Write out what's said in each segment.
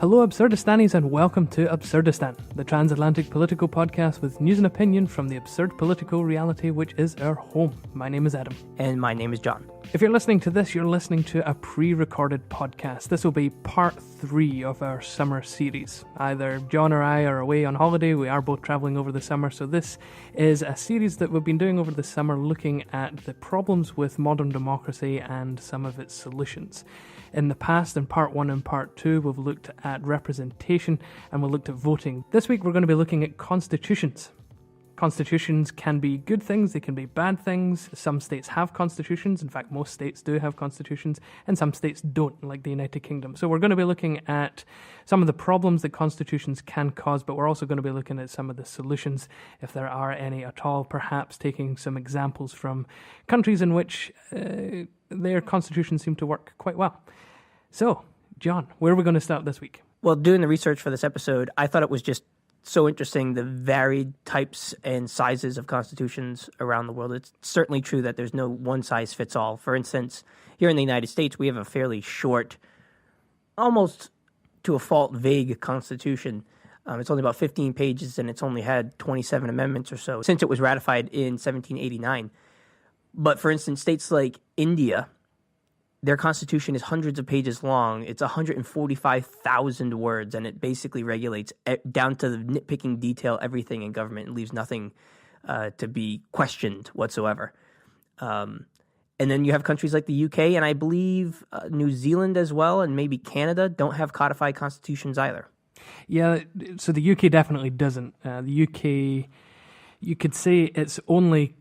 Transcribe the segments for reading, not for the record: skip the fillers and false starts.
Hello Absurdistanis and welcome to Absurdistan, the transatlantic political podcast with news and opinion from the absurd political reality which is our home. My name is Adam. And my name is John. If you're listening to this, you're listening to a pre-recorded podcast. This will be part 3 of our summer series. Either John or I are away on holiday. We are both travelling over the summer. So this is a series that we've been doing over the summer looking at the problems with modern democracy and some of its solutions. In the past, in part 1 and part 2, we've looked at representation and we've looked at voting. This week we're going to be looking at constitutions. Constitutions can be good things, they can be bad things. Some states have constitutions, in fact most states do have constitutions, and some states don't, like the United Kingdom. So we're going to be looking at some of the problems that constitutions can cause, but we're also going to be looking at some of the solutions, if there are any at all, perhaps taking some examples from countries in which their constitutions seem to work quite well. So, John, where are we going to start this week? Well, doing the research for this episode, I thought it was just so interesting, the varied types and sizes of constitutions around the world. It's certainly true that there's no one-size-fits-all. For instance, here in the United States, we have a fairly short, almost to a fault vague constitution. It's only about 15 pages, and it's only had 27 amendments or so since it was ratified in 1789. But for instance, states like India, their constitution is hundreds of pages long. It's 145,000 words, and it basically regulates down to the nitpicking detail everything in government and leaves nothing to be questioned whatsoever. And then you have countries like the UK, and I believe New Zealand as well, and maybe Canada don't have codified constitutions either. Yeah, so the UK definitely doesn't. The UK, you could say its only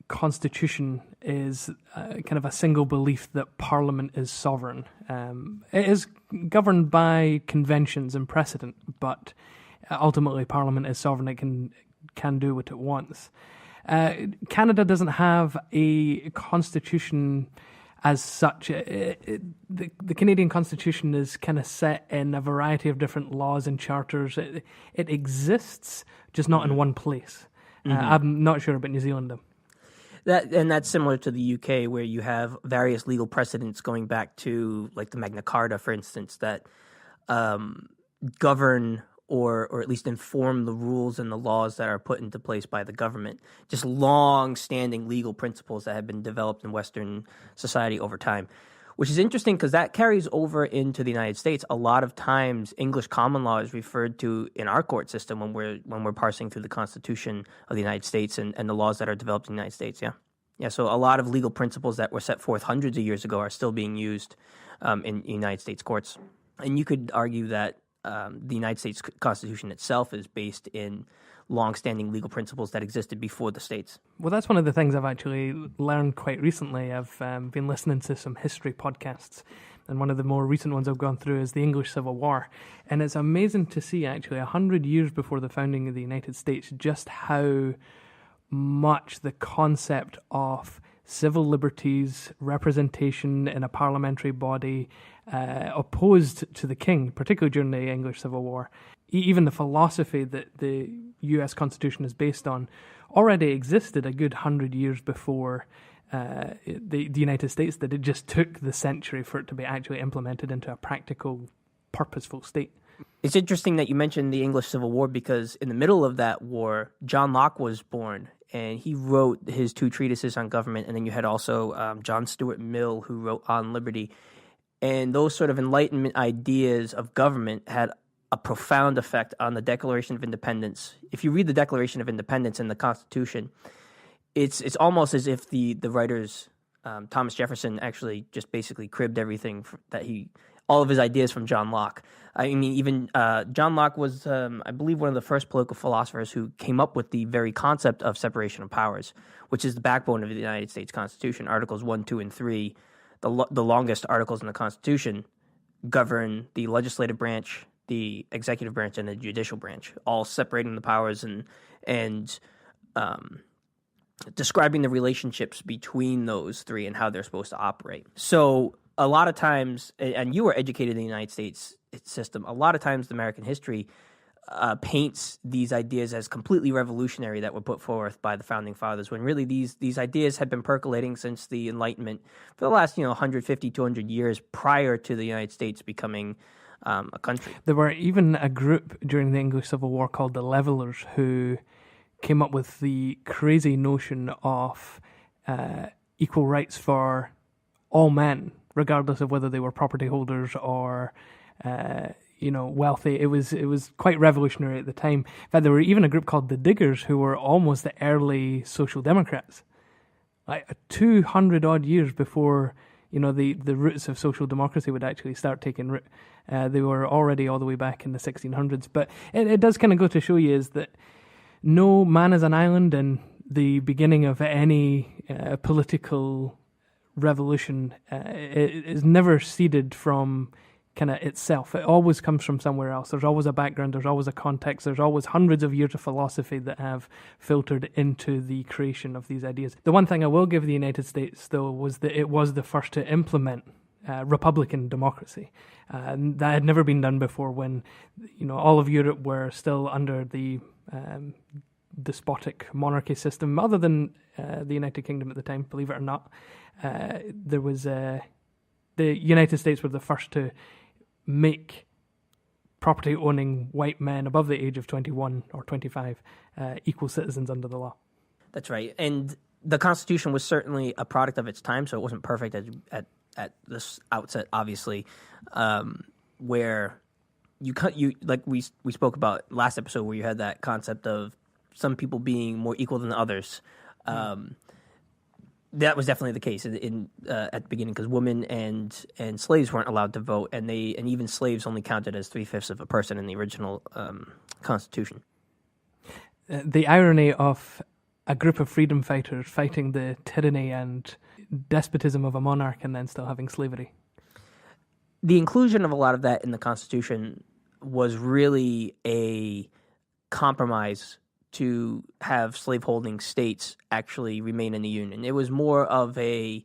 constitution is kind of a single belief that Parliament is sovereign. It is governed by conventions and precedent, but ultimately Parliament is sovereign. It can do what it wants. Canada doesn't have a constitution as such. The Canadian Constitution is kind of set in a variety of different laws and charters. It exists, just not in one place. I'm not sure about New Zealand though. That's similar to the UK, where you have various legal precedents going back to, like the Magna Carta, for instance, that govern or at least inform the rules and the laws that are put into place by the government. Just long-standing legal principles that have been developed in Western society over time, which is interesting because that carries over into the United States. A lot of times, English common law is referred to in our court system when we're parsing through the Constitution of the United States and the laws that are developed in the United States. Yeah. So a lot of legal principles that were set forth hundreds of years ago are still being used in United States courts. And you could argue that the United States Constitution itself is based in long-standing legal principles that existed before the states. Well, that's one of the things I've actually learned quite recently. I've been listening to some history podcasts, and one of the more recent ones I've gone through is the English Civil War. And it's amazing to see, actually, 100 years before the founding of the United States, just how much the concept of civil liberties, representation in a parliamentary body, opposed to the king, particularly during the English Civil War. Even the philosophy that the US Constitution is based on already existed a good 100 years before the United States did. It just took the century for it to be actually implemented into a practical, purposeful state. It's interesting that you mentioned the English Civil War because in the middle of that war, John Locke was born, and he wrote his 2 treatises on government, and then you had also John Stuart Mill, who wrote On Liberty. And those sort of Enlightenment ideas of government had a profound effect on the Declaration of Independence. If you read the Declaration of Independence and the Constitution, it's almost as if the writers, Thomas Jefferson, actually just basically cribbed everything all of his ideas from John Locke. I mean, even John Locke was, I believe, one of the first political philosophers who came up with the very concept of separation of powers, which is the backbone of the United States Constitution. Articles 1, 2, and 3, the longest articles in the Constitution, govern the legislative branch, the executive branch, and the judicial branch, all separating the powers and describing the relationships between those three and how they're supposed to operate. So a lot of times, and you were educated in the United States system, a lot of times the American history paints these ideas as completely revolutionary that were put forth by the Founding Fathers, when really these ideas had been percolating since the Enlightenment for the last 150, 200 years prior to the United States becoming a country. There were even a group during the English Civil War called the Levellers who came up with the crazy notion of equal rights for all men, regardless of whether they were property holders or wealthy. It was quite revolutionary at the time. In fact, there were even a group called the Diggers who were almost the early Social Democrats, like 200 odd years before the roots of social democracy would actually start taking root. They were already all the way back in the 1600s. But it does kind of go to show you is that no man is an island, and the beginning of any political revolution is never seeded from kind of itself. It always comes from somewhere else. There's always a background, there's always a context, there's always hundreds of years of philosophy that have filtered into the creation of these ideas. The one thing I will give the United States, though, was that it was the first to implement Republican democracy. That had never been done before, when all of Europe were still under the despotic monarchy system, other than the United Kingdom at the time, believe it or not. There was the United States were the first to make property-owning white men above the age of 21 or 25 equal citizens under the law. That's right. And the Constitution was certainly a product of its time, so it wasn't perfect at this outset, obviously, where you like we spoke about last episode, where you had that concept of some people being more equal than others. That was definitely the case in at the beginning, because women and slaves weren't allowed to vote, and even slaves only counted as 3/5 of a person in the original Constitution. The irony of a group of freedom fighters fighting the tyranny and despotism of a monarch and then still having slavery. The inclusion of a lot of that in the Constitution was really a compromise to have slaveholding states actually remain in the Union. It was more of a,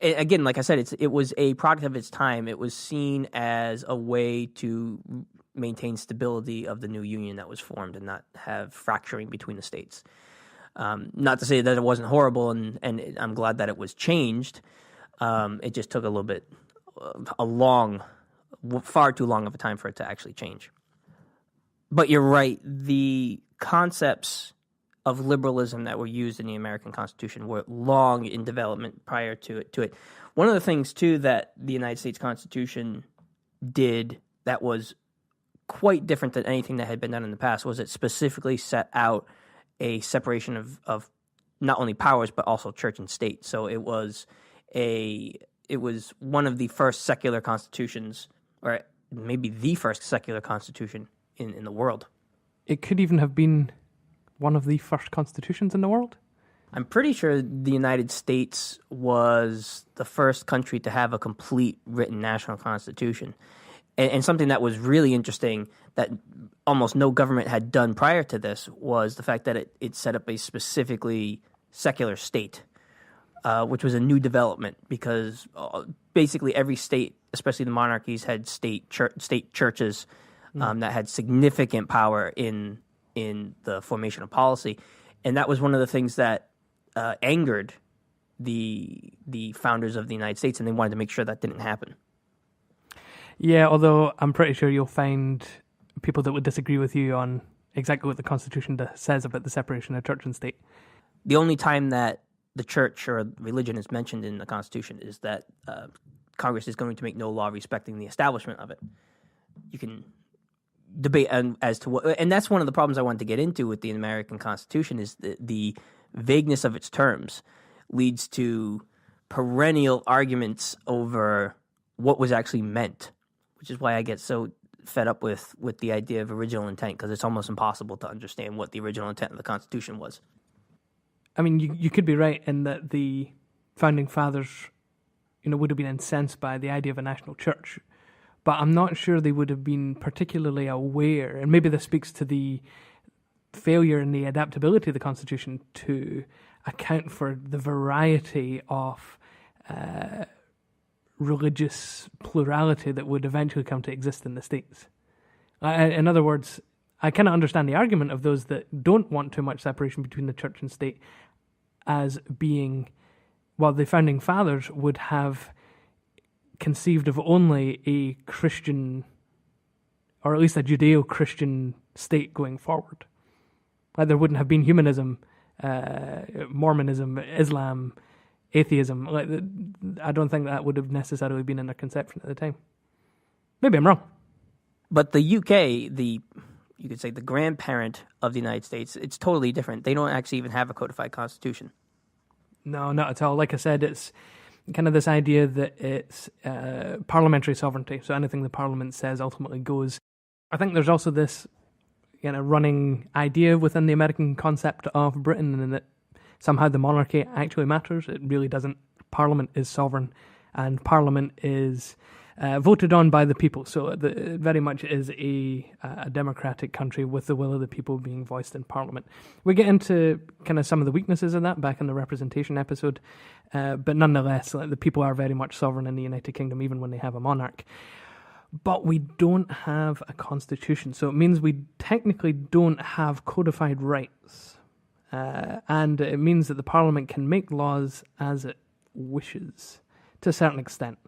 again, like I said, it was a product of its time. It was seen as a way to maintain stability of the new Union that was formed and not have fracturing between the states. Not to say that it wasn't horrible, and I'm glad that it was changed. It just took a little bit, far too long of a time for it to actually change. But you're right, the concepts of liberalism that were used in the American Constitution were long in development prior to it. One of the things, too, that the United States Constitution did that was quite different than anything that had been done in the past was it specifically set out a separation of not only powers but also church and state. So it was one of the first secular constitutions, or maybe the first secular constitution in the world. It could even have been one of the first constitutions in the world. I'm pretty sure the United States was the first country to have a complete written national constitution. And something that was really interesting that almost no government had done prior to this was the fact that it set up a specifically secular state, which was a new development, because basically every state, especially the monarchies, had state churches that had significant power in the formation of policy. And that was one of the things that angered the founders of the United States, and they wanted to make sure that didn't happen. Yeah, although I'm pretty sure you'll find people that would disagree with you on exactly what the Constitution says about the separation of church and state. The only time that the church or religion is mentioned in the Constitution is that Congress is going to make no law respecting the establishment of it. You can debate as to what, and that's one of the problems I wanted to get into with the American Constitution, is the vagueness of its terms leads to perennial arguments over what was actually meant, which is why I get so fed up with the idea of original intent, because it's almost impossible to understand what the original intent of the Constitution was. I mean, you could be right in that the founding fathers, would have been incensed by the idea of a national church, but I'm not sure they would have been particularly aware, and maybe this speaks to the failure in the adaptability of the Constitution to account for the variety of religious plurality that would eventually come to exist in the States. In other words, I kind of understand the argument of those that don't want too much separation between the church and state as being, well, the founding fathers would have conceived of only a Christian, or at least a Judeo-Christian state going forward. Like there wouldn't have been humanism, Mormonism, Islam, atheism. Like I don't think that would have necessarily been in their conception at the time. Maybe I'm wrong. But the UK, you could say the grandparent of the United States, it's totally different. They don't actually even have a codified constitution. No, not at all. Like I said, it's kind of this idea that it's parliamentary sovereignty. So anything the parliament says ultimately goes. I think there's also this running idea within the American concept of Britain, and that somehow the monarchy actually matters. It really doesn't. Parliament is sovereign, and Parliament is voted on by the people. So it very much is a democratic country with the will of the people being voiced in Parliament. We get into kind of some of the weaknesses of that back in the representation episode, but nonetheless, the people are very much sovereign in the United Kingdom, even when they have a monarch. But we don't have a constitution, so it means we technically don't have codified rights. And it means that the Parliament can make laws as it wishes, to a certain extent.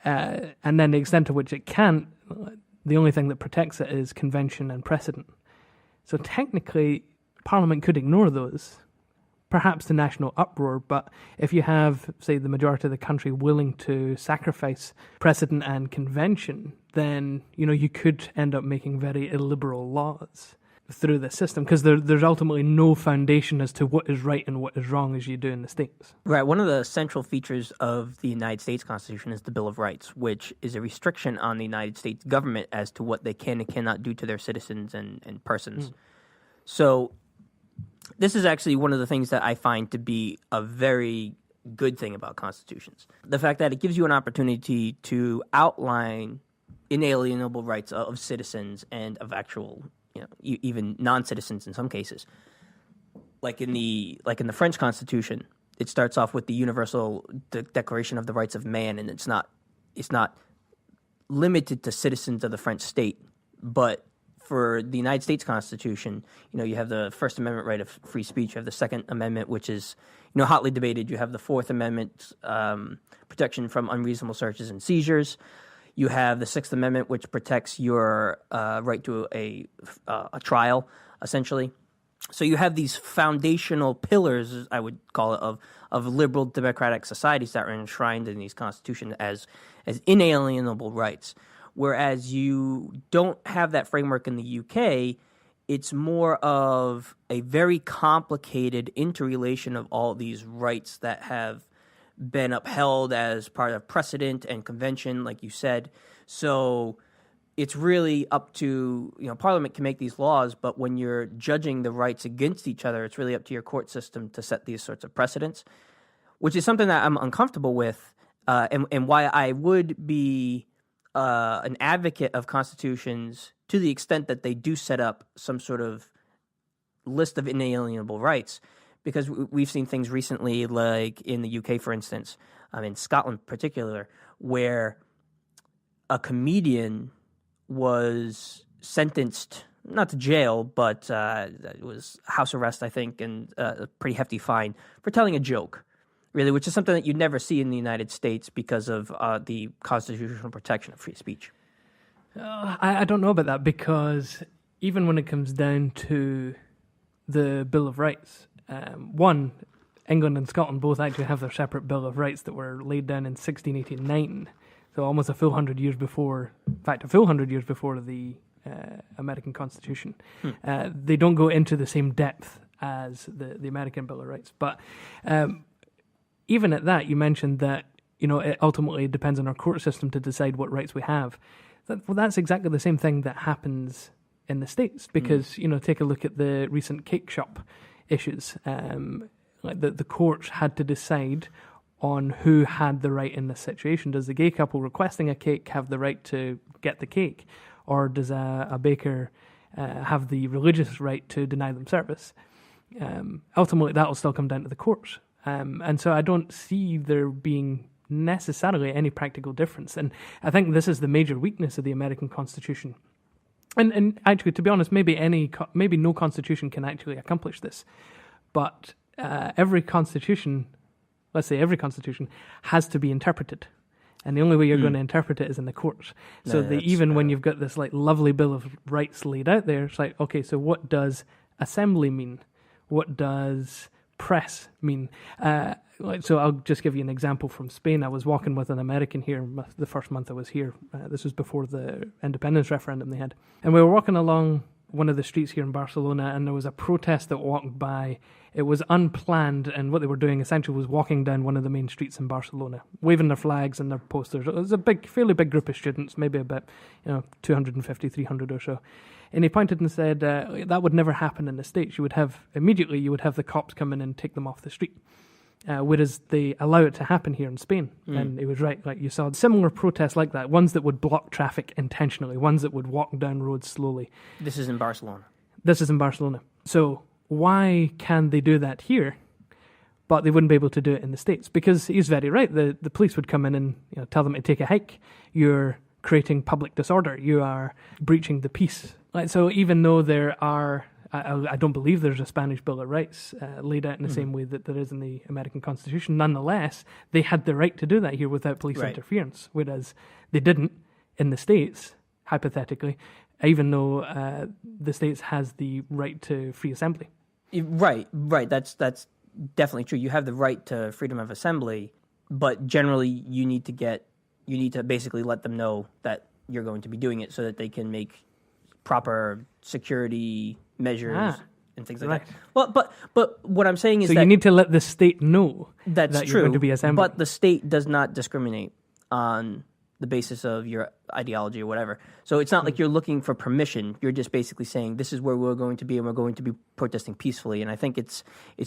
And then the extent to which it can't, the only thing that protects it is convention and precedent. So technically, Parliament could ignore those, perhaps the national uproar, but if you have, say, the majority of the country willing to sacrifice precedent and convention, then, you could end up making very illiberal laws through the system, because there's ultimately no foundation as to what is right and what is wrong as you do in the States. Right. One of the central features of the United States Constitution is the Bill of Rights, which is a restriction on the United States government as to what they can and cannot do to their citizens and persons. So this is actually one of the things that I find to be a very good thing about constitutions. The fact that it gives you an opportunity to outline inalienable rights of citizens and of actual, even non-citizens in some cases. Like in the French Constitution, it starts off with the Universal Declaration of the Rights of Man, and it's not limited to citizens of the French state. But for the United States Constitution, you have the First Amendment right of free speech. You have the Second Amendment, which is hotly debated. You have the Fourth Amendment, protection from unreasonable searches and seizures. You have the Sixth Amendment, which protects your right to a trial, essentially. So you have these foundational pillars, I would call it, of liberal democratic societies that are enshrined in these constitutions as inalienable rights. Whereas you don't have that framework in the UK, it's more of a very complicated interrelation of all these rights that have been upheld as part of precedent and convention, like you said. So it's really up to, Parliament can make these laws, but when you're judging the rights against each other, it's really up to your court system to set these sorts of precedents, which is something that I'm uncomfortable with, and why I would be an advocate of constitutions to the extent that they do set up some sort of list of inalienable rights. Because we've seen things recently, like in the UK, for instance, in Scotland in particular, where a comedian was sentenced, not to jail, but it was house arrest, I think, and a pretty hefty fine for telling a joke, really, which is something that you'd never see in the United States because of the constitutional protection of free speech. I don't know about that, because even when it comes down to the Bill of Rights, one, England and Scotland both actually have their separate Bill of Rights that were laid down in 1689, so almost a full 100 years before, in fact, a full 100 years before the American Constitution. They don't go into the same depth as the American Bill of Rights. But even at that, you mentioned that, it ultimately depends on our court system to decide what rights we have. That's exactly the same thing that happens in the States, because, take a look at the recent cake shop issues. Like the courts had to decide on who had the right in this situation. Does the gay couple requesting a cake have the right to get the cake, or does a baker have the religious right to deny them service? Ultimately, that will still come down to the courts. And so I don't see there being necessarily any practical difference. And I think this is the major weakness of the American Constitution. And actually, to be honest, maybe no constitution can actually accomplish this. But every constitution, let's say every constitution, has to be interpreted. And the only way you're going to interpret it is in the courts. So when you've got this like lovely Bill of Rights laid out there, it's like, okay, so what does assembly mean? What does press mean? So I'll just give you an example from Spain. I was walking with an American here the first month I was here. This was before the independence referendum they had. And we were walking along one of the streets here in Barcelona, and there was a protest that walked by. It was unplanned, and what they were doing essentially was walking down one of the main streets in Barcelona, waving their flags and their posters. It was a fairly big group of students, maybe about 250, 300 or so. And he pointed and said that would never happen in the States. You would have the cops come in and take them off the street. Whereas they allow it to happen here in Spain. And he was right. Like, you saw similar protests like that, ones that would block traffic intentionally, ones that would walk down roads slowly. This is in Barcelona. So why can they do that here, but they wouldn't be able to do it in the States? Because he's very right. The police would come in and tell them to take a hike. You're creating public disorder. You are breaching the peace. So even though there are... I don't believe there's a Spanish Bill of Rights laid out in the same way that there is in the American Constitution. Nonetheless, they had the right to do that here without police interference, whereas they didn't in the States, hypothetically, even though the States has the right to free assembly. Right. That's definitely true. You have the right to freedom of assembly, but generally you need to basically let them know that you're going to be doing it so that they can make proper security measures and things like that. Well, but what I'm saying is that... So you need to let the state know that you're true, going to be assembling. But the state does not discriminate on the basis of your ideology or whatever. So it's not like you're looking for permission. You're just basically saying, this is where we're going to be, and we're going to be protesting peacefully. And I think it's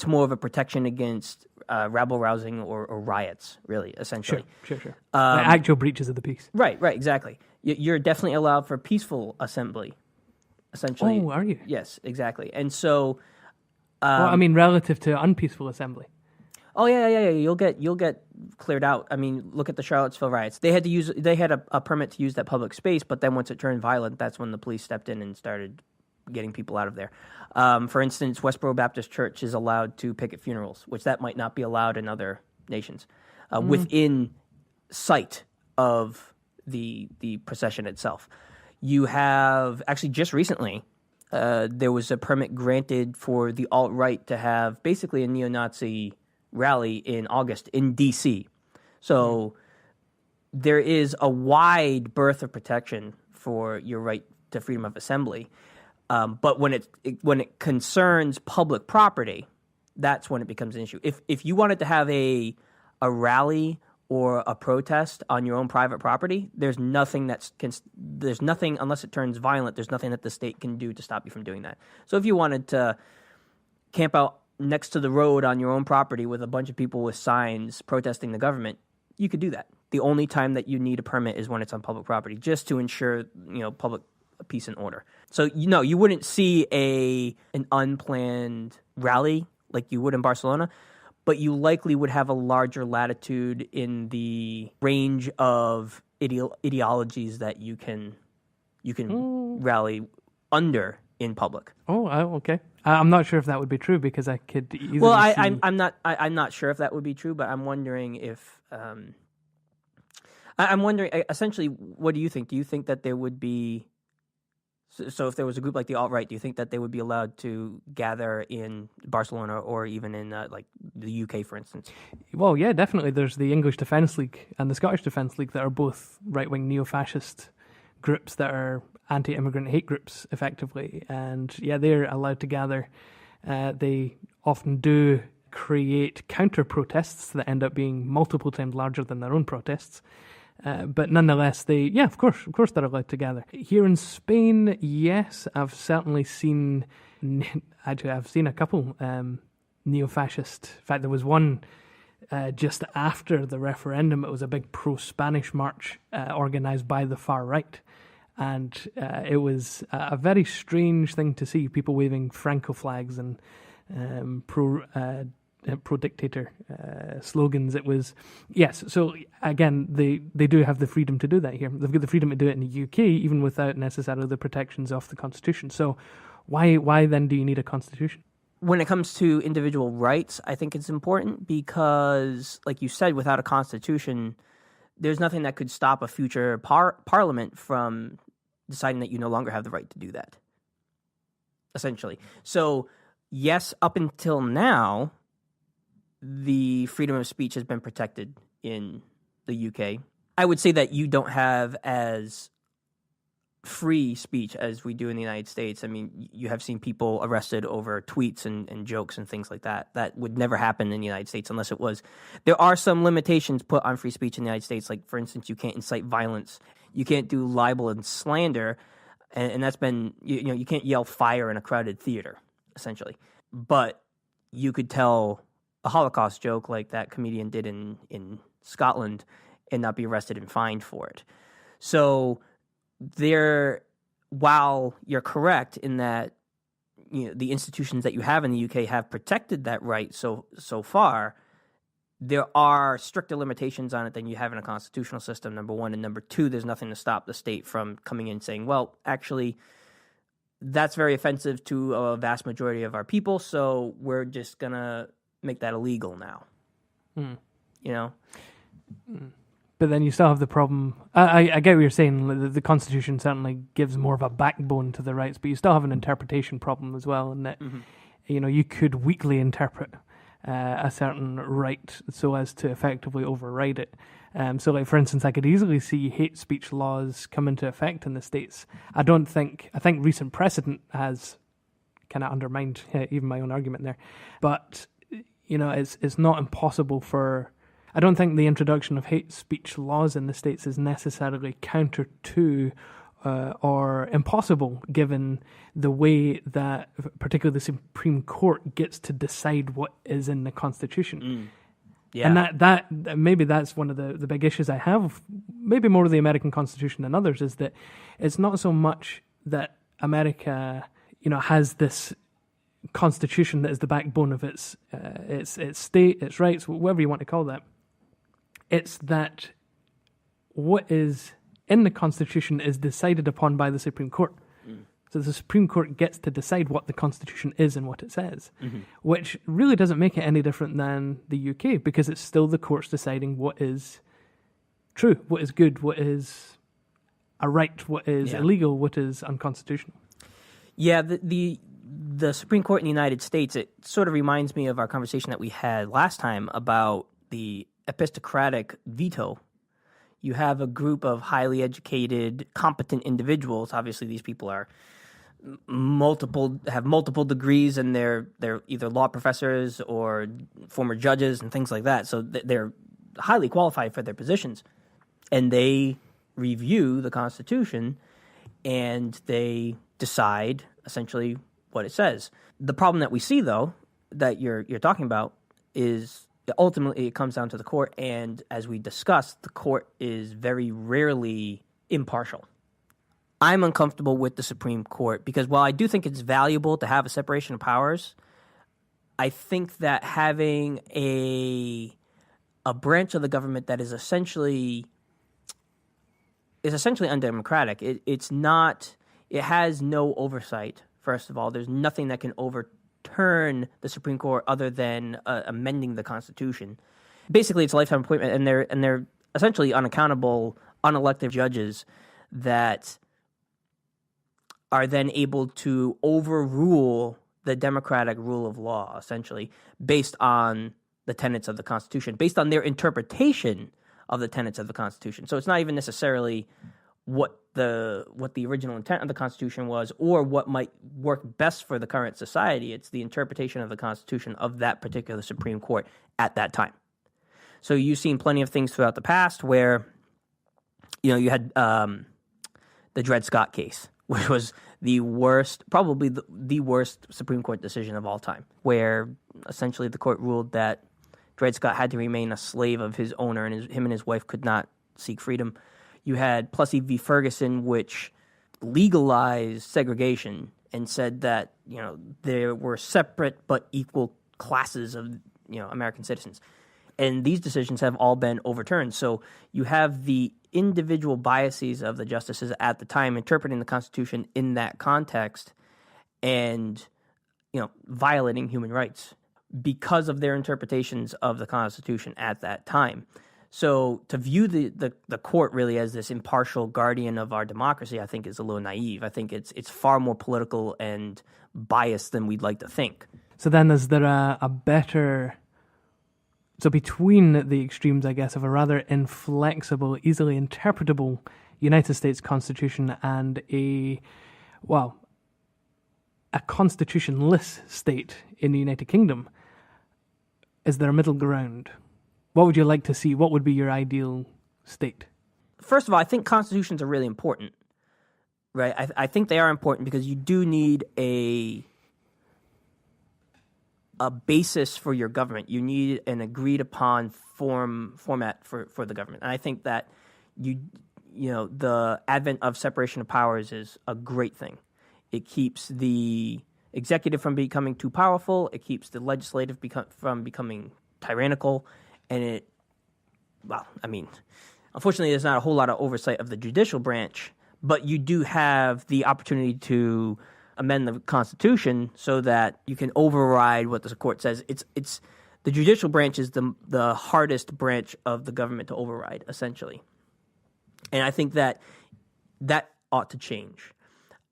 more of a protection against rabble-rousing or riots, really, essentially. Sure. Like actual breaches of the peace. Right, exactly. You're definitely allowed for peaceful assembly, essentially. Oh, are you? Yes, exactly. And so... relative to unpeaceful assembly. Oh yeah. You'll get cleared out. I mean, look at the Charlottesville riots. They had a permit to use that public space, but then once it turned violent, that's when the police stepped in and started getting people out of there. For instance, Westboro Baptist Church is allowed to picket funerals, which that might not be allowed in other nations, within sight of the procession itself. You have actually just recently. There was a permit granted for the alt-right to have basically a neo-Nazi rally in August in D.C. So there is a wide berth of protection for your right to freedom of assembly. But when it concerns public property, that's when it becomes an issue. If you wanted to have a rally or a protest on your own private property, there's nothing unless it turns violent. There's nothing that the state can do to stop you from doing that. So if you wanted to camp out next to the road on your own property with a bunch of people with signs protesting the government, you could do that. The only time that you need a permit is when it's on public property, just to ensure public peace and order. So you wouldn't see an unplanned rally like you would in Barcelona, but you likely would have a larger latitude in the range of ideologies that you can rally under in public. Oh, okay. I'm not sure if that would be true because I could easily. Well, I'm not sure if that would be true, but I'm wondering if I'm wondering essentially, what do you think? Do you think that there would be? So if there was a group like the alt-right, do you think that they would be allowed to gather in Barcelona or even in like the UK, for instance? Well, yeah, definitely. There's the English Defence League and the Scottish Defence League that are both right-wing neo-fascist groups that are anti-immigrant hate groups, effectively. And yeah, they're allowed to gather. They often do create counter-protests that end up being multiple times larger than their own protests. But nonetheless, of course they're allowed to gather. Here in Spain, yes, I've certainly seen, I've seen a couple neo-fascist. In fact, there was one just after the referendum. It was a big pro-Spanish march organised by the far right. And it was a very strange thing to see, people waving Franco flags and pro-dictator slogans. It was, yes, so again, they do have the freedom to do that here. They've got the freedom to do it in the UK, even without necessarily the protections of the Constitution. So why then do you need a Constitution? When it comes to individual rights, I think it's important because, like you said, without a Constitution, there's nothing that could stop a future parliament from deciding that you no longer have the right to do that, essentially. So, yes, up until now, the freedom of speech has been protected in the UK. I would say that you don't have as free speech as we do in the United States. I mean, you have seen people arrested over tweets and jokes and things like that. That would never happen in the United States unless it was. There are some limitations put on free speech in the United States. Like, for instance, you can't incite violence. You can't do libel and slander. And that's been, you can't yell fire in a crowded theater, essentially. But you could tell a Holocaust joke like that comedian did in Scotland and not be arrested and fined for it. So while you're correct in that, the institutions that you have in the UK have protected that right so far, there are stricter limitations on it than you have in a constitutional system, number one. And number two, there's nothing to stop the state from coming in and saying, well, actually, that's very offensive to a vast majority of our people, so we're just going to make that illegal now. But then you still have the problem. I get what you're saying. The Constitution certainly gives more of a backbone to the rights, but you still have an interpretation problem as well, in that you could weakly interpret a certain right so as to effectively override it. So, like, for instance, I could easily see hate speech laws come into effect in the States. I think recent precedent has kind of undermined even my own argument there. But, it's not impossible for... I don't think the introduction of hate speech laws in the States is necessarily counter to or impossible, given the way that particularly the Supreme Court gets to decide what is in the Constitution. Yeah. And that maybe that's one of the big issues I have, maybe more with the American Constitution than others, is that it's not so much that America, has this Constitution that is the backbone of its state, its rights, whatever you want to call that. It's that what is in the Constitution is decided upon by the Supreme Court. So the Supreme Court gets to decide what the Constitution is and what it says, which really doesn't make it any different than the UK, because it's still the courts deciding what is true, what is good, what is a right, what is illegal, what is unconstitutional. Yeah, the Supreme Court in the United States, it sort of reminds me of our conversation that we had last time about the epistocratic veto. You have a group of highly educated, competent individuals. Obviously, these people are have multiple degrees, and they're either law professors or former judges and things like that. So they're highly qualified for their positions, and they review the Constitution and they decide essentially what it says. The problem that we see, though, that you're talking about, is ultimately it comes down to the court, and as we discussed, the court is very rarely impartial. I'm uncomfortable with the Supreme Court because while I do think it's valuable to have a separation of powers, I think that having a branch of the government that is essentially undemocratic. It has no oversight. First of all, there's nothing that can overturn the Supreme Court other than amending the Constitution. Basically, it's a lifetime appointment, and they're essentially unaccountable, unelected judges that are then able to overrule the democratic rule of law, essentially, based on the tenets of the Constitution, based on their interpretation of the tenets of the Constitution. So it's not even necessarily what the original intent of the Constitution was or what might work best for the current society. It's the interpretation of the Constitution of that particular Supreme Court at that time. So you've seen plenty of things throughout the past where, you had the Dred Scott case, which was the worst, probably the worst Supreme Court decision of all time, where essentially the court ruled that Dred Scott had to remain a slave of his owner, and him and his wife could not seek freedom. You had Plessy v. Ferguson, which legalized segregation and said that, there were separate but equal classes of, American citizens. And these decisions have all been overturned. So you have the individual biases of the justices at the time interpreting the Constitution in that context and, violating human rights because of their interpretations of the Constitution at that time. So to view the court really as this impartial guardian of our democracy, I think is a little naive. I think it's far more political and biased than we'd like to think. So then is there a better... So between the extremes, I guess, of a rather inflexible, easily interpretable United States Constitution and a constitutionless state in the United Kingdom, is there a middle ground? What would you like to see? What would be your ideal state? First of all, I think constitutions are really important, right? I think they are important because you do need a basis for your government. You need an agreed upon format for the government. And I think that the advent of separation of powers is a great thing. It keeps the executive from becoming too powerful. It keeps the legislative from becoming tyrannical. And unfortunately, there's not a whole lot of oversight of the judicial branch, but you do have the opportunity to amend the Constitution so that you can override what the court says. It's the judicial branch is the hardest branch of the government to override, essentially. And I think that ought to change.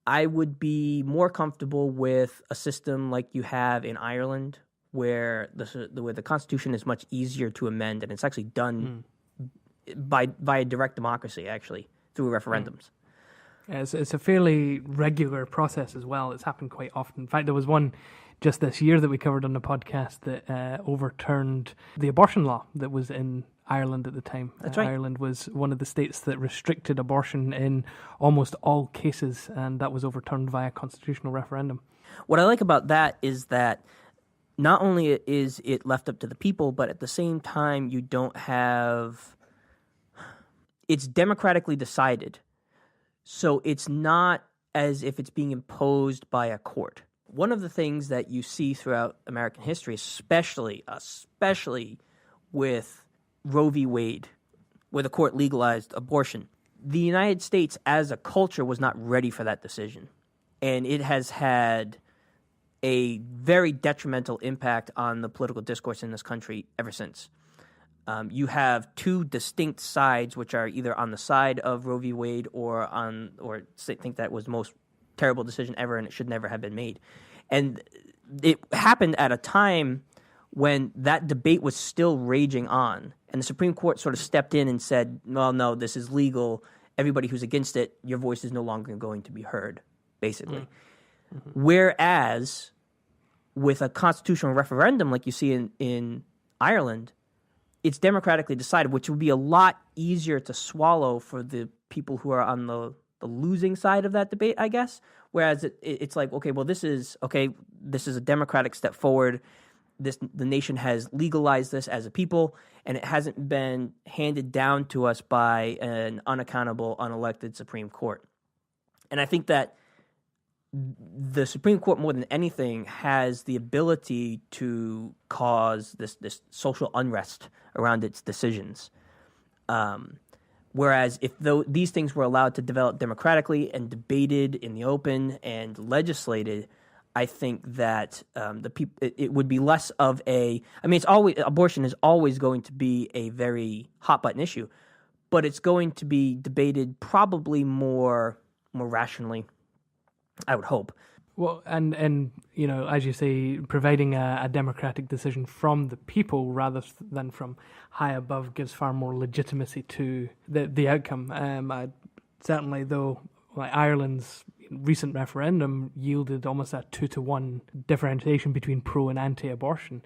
I would be more comfortable with a system like you have in Ireland, where the Constitution is much easier to amend, and it's actually done by direct democracy, actually, through referendums. It's a fairly regular process as well. It's happened quite often. In fact, there was one just this year that we covered on the podcast that overturned the abortion law that was in Ireland at the time. That's right. Ireland was one of the states that restricted abortion in almost all cases, and that was overturned via constitutional referendum. What I like about that is that not only is it left up to the people, but at the same time, you don't have... It's democratically decided. So it's not as if it's being imposed by a court. One of the things that you see throughout American history, especially with Roe v. Wade, where the court legalized abortion, the United States as a culture was not ready for that decision. And it has had a very detrimental impact on the political discourse in this country ever since. You have two distinct sides, which are either on the side of Roe v. Wade or think that was the most terrible decision ever and it should never have been made. And it happened at a time when that debate was still raging on, and the Supreme Court sort of stepped in and said, well, no, this is legal. Everybody who's against it, your voice is no longer going to be heard, basically. Mm-hmm. Whereas with a constitutional referendum like you see in Ireland, it's democratically decided, which would be a lot easier to swallow for the people who are on the losing side of that debate, I guess. Whereas it's like, okay, well, this is a democratic step forward. The nation has legalized this as a people, and it hasn't been handed down to us by an unaccountable, unelected Supreme Court. And I think that the Supreme Court, more than anything, has the ability to cause this social unrest around its decisions. Whereas if these things were allowed to develop democratically and debated in the open and legislated, I think that it would be less of a... I mean, abortion is always going to be a very hot-button issue, but it's going to be debated probably more rationally, I would hope. Well, and as you say, providing a democratic decision from the people rather than from high above gives far more legitimacy to the outcome. Certainly, though, like Ireland's recent referendum yielded almost a 2-to-1 differentiation between pro and anti-abortion.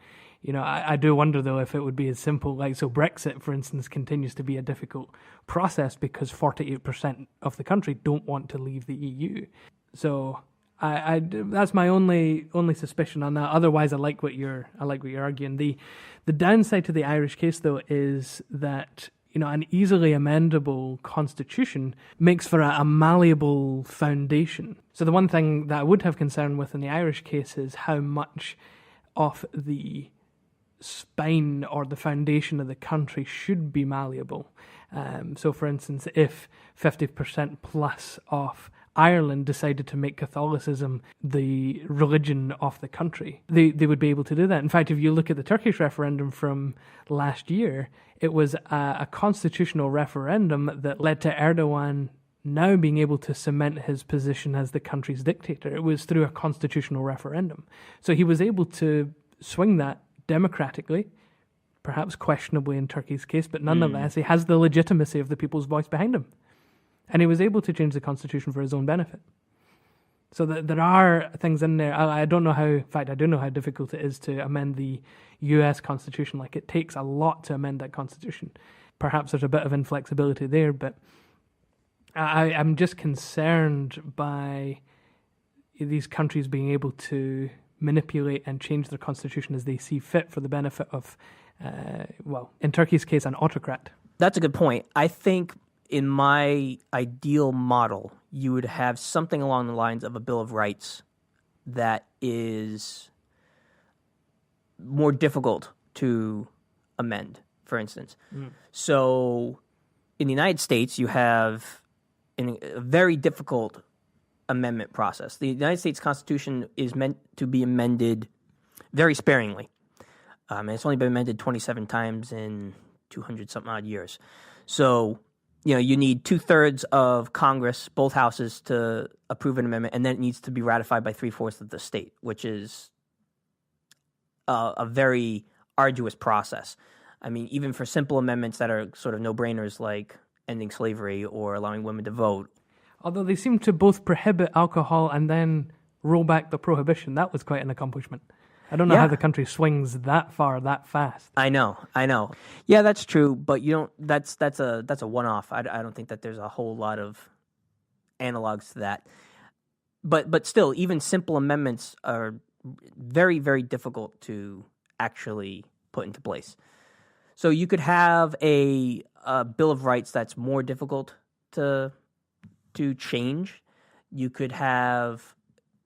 I do wonder, though, if it would be as simple, so Brexit, for instance, continues to be a difficult process because 48% of the country don't want to leave the EU. So I that's my only suspicion on that. Otherwise, I like what you're arguing. The downside to the Irish case, though, is that an easily amendable constitution makes for a malleable foundation. So the one thing that I would have concern with in the Irish case is how much of the spine or the foundation of the country should be malleable. So, for instance, if 50% plus of Ireland decided to make Catholicism the religion of the country, they would be able to do that. In fact, if you look at the Turkish referendum from last year, it was a constitutional referendum that led to Erdogan now being able to cement his position as the country's dictator. It was through a constitutional referendum. So he was able to swing that democratically, perhaps questionably in Turkey's case, but nonetheless, he has the legitimacy of the people's voice behind him. And he was able to change the constitution for his own benefit. So there are things in there. I don't know how, in fact, I do know how difficult it is to amend the US Constitution. Like, it takes a lot to amend that constitution. Perhaps there's a bit of inflexibility there, but I'm just concerned by these countries being able to manipulate and change their constitution as they see fit for the benefit of, in Turkey's case, an autocrat. That's a good point. I think in my ideal model, you would have something along the lines of a Bill of Rights that is more difficult to amend, for instance. So in the United States, you have a very difficult amendment process. The United States Constitution is meant to be amended very sparingly. And it's only been amended 27 times in 200-something odd years. So, you need 2/3 of Congress, both houses, to approve an amendment, and then it needs to be ratified by 3/4 of the state, which is a very arduous process. I mean, even for simple amendments that are sort of no-brainers like ending slavery or allowing women to vote. Although they seem to both prohibit alcohol and then roll back the prohibition. That was quite an accomplishment. I don't know how the country swings that far that fast. I know. Yeah, that's true, but you don't. That's a one-off. I don't think that there's a whole lot of analogs to that. But still, even simple amendments are very, very difficult to actually put into place. So you could have a Bill of Rights that's more difficult to change. You could have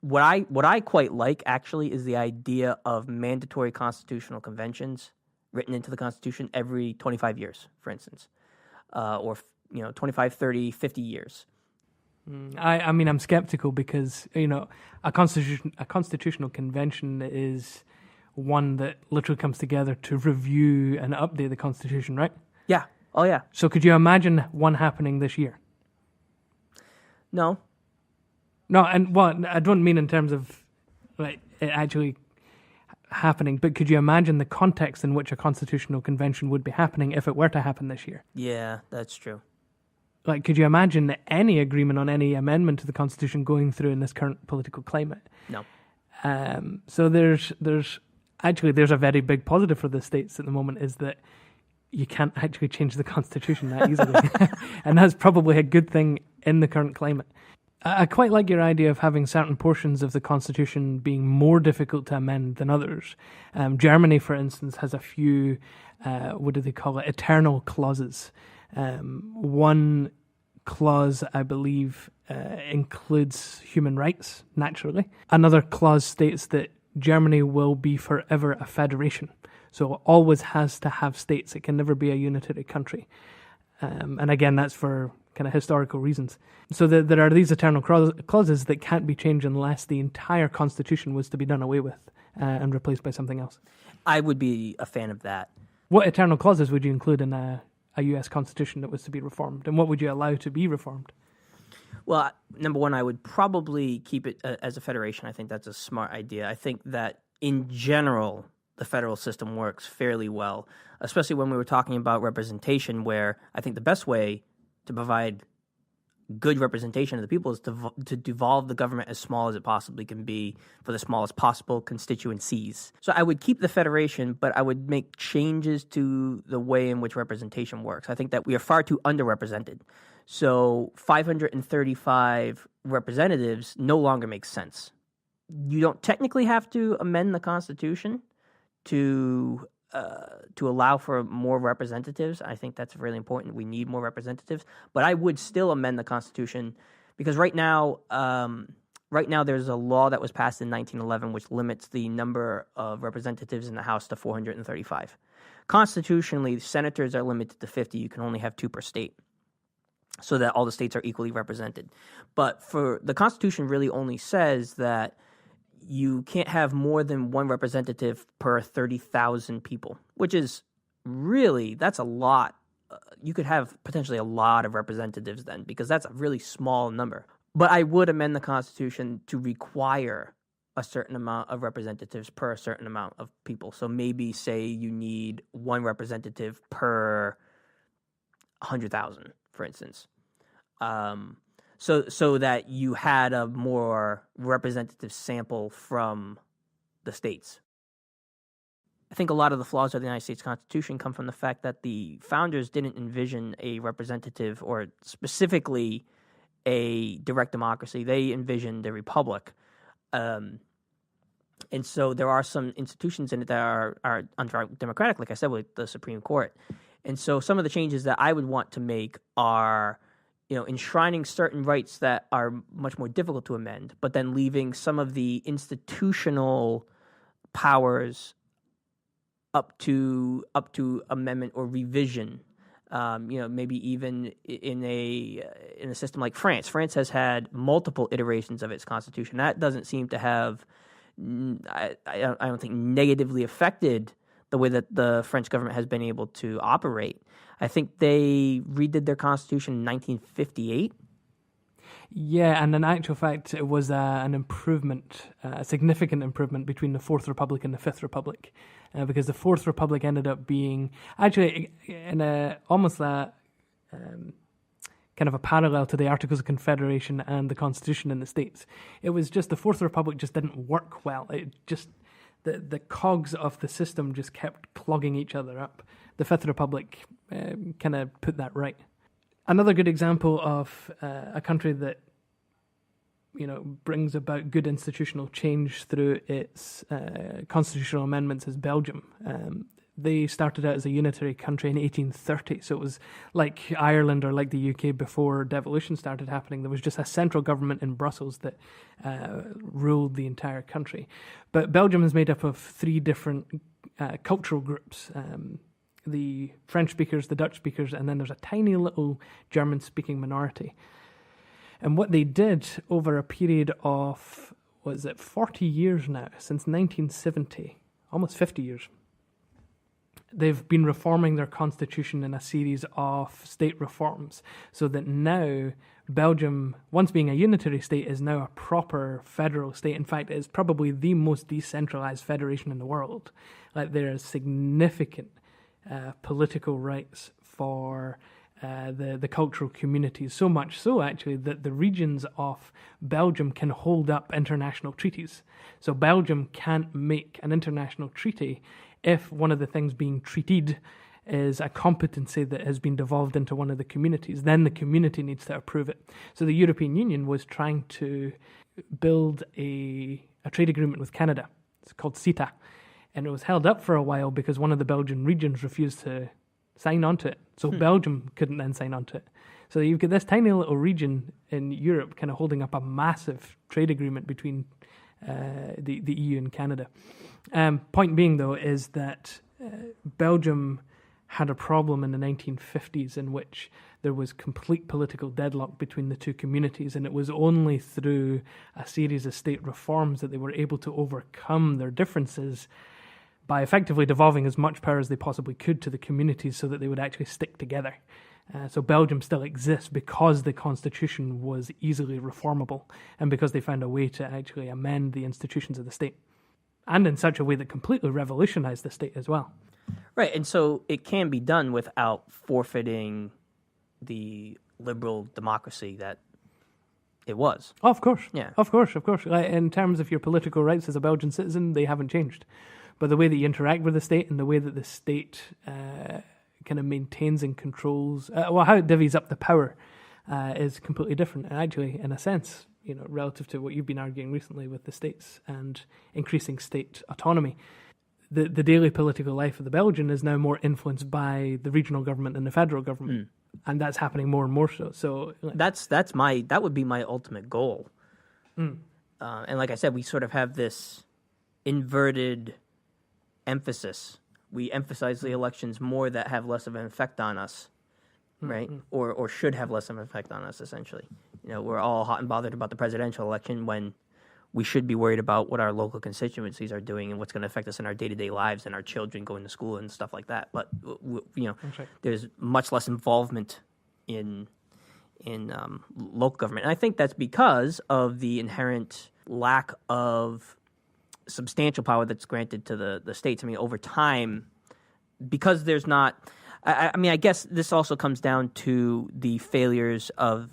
what I quite like actually is the idea of mandatory constitutional conventions written into the Constitution every 25 years, for instance, or 25, 30, 50 years. I mean, I'm skeptical because a constitutional convention is one that literally comes together to review and update the Constitution, right? Yeah. Oh, yeah. So could you imagine one happening this year? No, and I don't mean in terms of like it actually happening, but could you imagine the context in which a constitutional convention would be happening if it were to happen this year? Yeah, that's true. Like, could you imagine any agreement on any amendment to the Constitution going through in this current political climate? No. So there's a very big positive for the states at the moment is that you can't actually change the Constitution that easily. And that's probably a good thing in the current climate. I quite like your idea of having certain portions of the Constitution being more difficult to amend than others. Germany, for instance, has a few, what do they call it, eternal clauses. One clause, I believe, includes human rights, naturally. Another clause states that Germany will be forever a federation. So it always has to have states. It can never be a unitary country. And again, that's for kind of historical reasons. So there are these eternal clauses that can't be changed unless the entire Constitution was to be done away with and replaced by something else. I would be a fan of that. What eternal clauses would you include in a U.S. Constitution that was to be reformed? And what would you allow to be reformed? Well, number one, I would probably keep it as a federation. I think that's a smart idea. I think that in general, the federal system works fairly well, especially when we were talking about representation, where I think the best way to provide good representation of the people is to devolve the government as small as it possibly can be for the smallest possible constituencies. So I would keep the federation, but I would make changes to the way in which representation works. I think that we are far too underrepresented. So 535 representatives no longer makes sense. You don't technically have to amend the Constitution to allow for more representatives. I think that's really important. We need more representatives, but I would still amend the Constitution because right now there's a law that was passed in 1911 which limits the number of representatives in the House to 435. Constitutionally, senators are limited to 50. You can only have 2 per state. so that all the states are equally represented. But for the Constitution really only says that you can't have more than one representative per 30,000 people, which is really, that's a lot. You could have potentially a lot of representatives then, because that's a really small number. But I would amend the Constitution to require a certain amount of representatives per a certain amount of people. So maybe say you need one representative per 100,000, for instance. So that you had a more representative sample from the states. I think a lot of the flaws of the United States Constitution come from the fact that the founders didn't envision a representative or specifically a direct democracy. They envisioned a republic. And so there are some institutions in it that are undemocratic, like I said, with the Supreme Court. And so some of the changes that I would want to make are, enshrining certain rights that are much more difficult to amend, but then leaving some of the institutional powers up to amendment or revision. Maybe even in a system like France. France has had multiple iterations of its constitution. That doesn't seem to have, I don't think, negatively affected the way that the French government has been able to operate. I think they redid their constitution in 1958. Yeah, and in actual fact, it was an improvement, a significant improvement between the Fourth Republic and the Fifth Republic, because the Fourth Republic ended up being actually in almost kind of a parallel to the Articles of Confederation and the Constitution in the States. It was just the Fourth Republic just didn't work well. It just the cogs of the system just kept clogging each other up. The Fifth Republic kind of put that right. Another good example of a country that, brings about good institutional change through its constitutional amendments is Belgium. They started out as a unitary country in 1830, so it was like Ireland or like the UK before devolution started happening. There was just a central government in Brussels that ruled the entire country. But Belgium is made up of three different cultural groups. The French speakers, the Dutch speakers, and then there's a tiny little German-speaking minority. And what they did over a period of, 40 years now, since 1970, almost 50 years, they've been reforming their constitution in a series of state reforms, so that now Belgium, once being a unitary state, is now a proper federal state. In fact, it's probably the most decentralized federation in the world. Like, there is significant political rights for the cultural communities, so much so actually that the regions of Belgium can hold up international treaties. So Belgium can't make an international treaty if one of the things being treated is a competency that has been devolved into one of the communities. Then the community needs to approve it. So the European Union was trying to build a trade agreement with Canada. It's called CETA. And it was held up for a while because one of the Belgian regions refused to sign onto it. So Belgium couldn't then sign onto it. So you've got this tiny little region in Europe kind of holding up a massive trade agreement between the EU and Canada. Point being, though, is that Belgium had a problem in the 1950s in which there was complete political deadlock between the two communities, and it was only through a series of state reforms that they were able to overcome their differences by effectively devolving as much power as they possibly could to the communities so that they would actually stick together. So Belgium still exists because the constitution was easily reformable and because they found a way to actually amend the institutions of the state, and in such a way that completely revolutionized the state as well. Right, and so it can be done without forfeiting the liberal democracy that it was. Oh, of course. Yeah. Of course. Like, in terms of your political rights as a Belgian citizen, they haven't changed. But the way that you interact with the state and the way that the state kind of maintains and controls, how it divvies up the power is completely different. And actually, in a sense, relative to what you've been arguing recently with the states and increasing state autonomy, the daily political life of the Belgian is now more influenced by the regional government than the federal government. And that's happening more and more so. So that would be my ultimate goal. And like I said, we sort of have this inverted emphasis. We emphasize the elections more that have less of an effect on us, right? Or should have less of an effect on us, essentially. We're all hot and bothered about the presidential election when we should be worried about what our local constituencies are doing and what's going to affect us in our day-to-day lives and our children going to school and stuff like that. But, there's much less involvement in local government. And I think that's because of the inherent lack of substantial power that's granted to the states. I mean, over time, because there's not... I guess this also comes down to the failures of...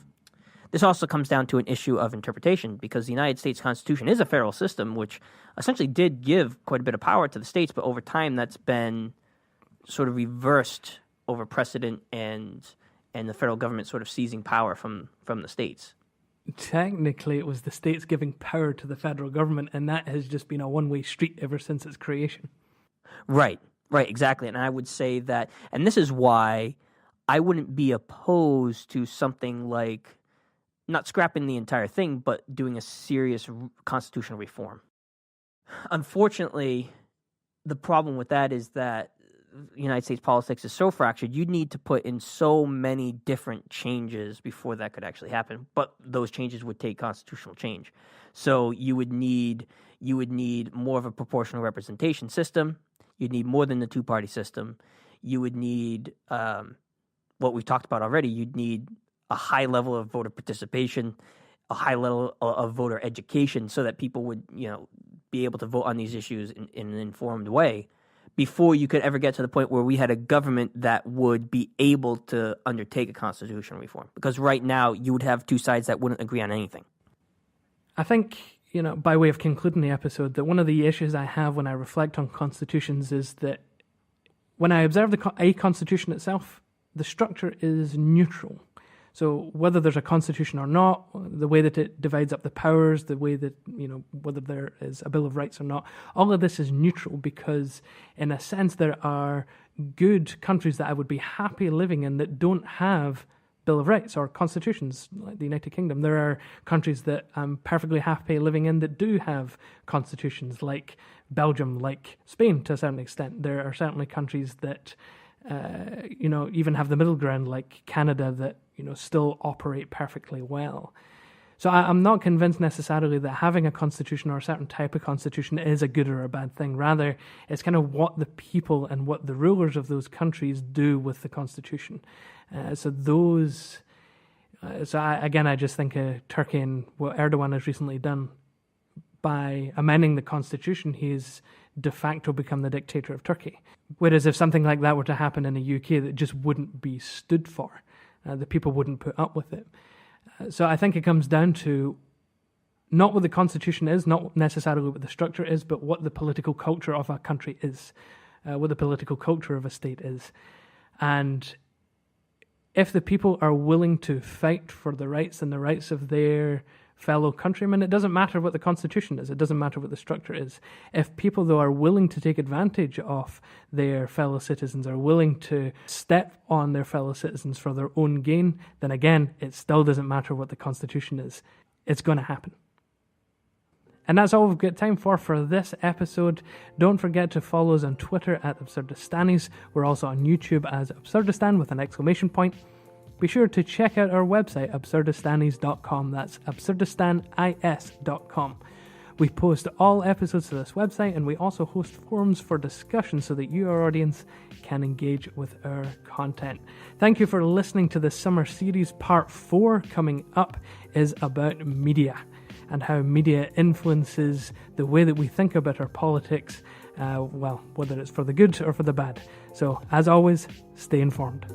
This also comes down to an issue of interpretation, because the United States Constitution is a federal system, which essentially did give quite a bit of power to the states, but over time that's been sort of reversed over precedent and the federal government sort of seizing power from the states. Technically, it was the states giving power to the federal government, and that has just been a one-way street ever since its creation. Right, exactly. And I would say that, and this is why I wouldn't be opposed to something like, not scrapping the entire thing, but doing a serious constitutional reform. Unfortunately, the problem with that is that United States politics is so fractured, you'd need to put in so many different changes before that could actually happen. But those changes would take constitutional change. So you would need more of a proportional representation system. You'd need more than the two-party system. You would need what we've talked about already. You'd need a high level of voter participation, a high level of voter education, so that people would, be able to vote on these issues in an informed way before you could ever get to the point where we had a government that would be able to undertake a constitutional reform. Because right now, you would have two sides that wouldn't agree on anything. I think, by way of concluding the episode, that one of the issues I have when I reflect on constitutions is that when I observe a constitution itself, the structure is neutral. So whether there's a constitution or not, the way that it divides up the powers, the way that, whether there is a Bill of Rights or not, all of this is neutral because, in a sense, there are good countries that I would be happy living in that don't have Bill of Rights or constitutions, like the United Kingdom. There are countries that I'm perfectly happy living in that do have constitutions, like Belgium, like Spain to a certain extent. There are certainly countries that, even have the middle ground, like Canada, that still operate perfectly well. So I'm not convinced necessarily that having a constitution or a certain type of constitution is a good or a bad thing. Rather, it's kind of what the people and what the rulers of those countries do with the constitution. I just think Turkey and what Erdogan has recently done. By amending the constitution, he's de facto become the dictator of Turkey. Whereas if something like that were to happen in the UK, that just wouldn't be stood for. The people wouldn't put up with it. So I think it comes down to not what the constitution is, not necessarily what the structure is, but what the political culture of a country is, what the political culture of a state is. And if the people are willing to fight for the rights and the rights of their fellow countrymen, it doesn't matter what the constitution is, it doesn't matter what the structure is. If people, though, are willing to take advantage of their fellow citizens, are willing to step on their fellow citizens for their own gain, then again, it still doesn't matter what the constitution is. It's going to happen. And that's all we've got time for this episode. Don't forget to follow us on Twitter at Absurdistanis. We're also on YouTube as Absurdistan with an exclamation point. Be sure to check out our website, absurdistanis.com. That's absurdistanis.com. We post all episodes to this website, and we also host forums for discussion so that you, our audience, can engage with our content. Thank you for listening to the summer series. Part 4 coming up is about media and how media influences the way that we think about our politics, whether it's for the good or for the bad. So, as always, stay informed.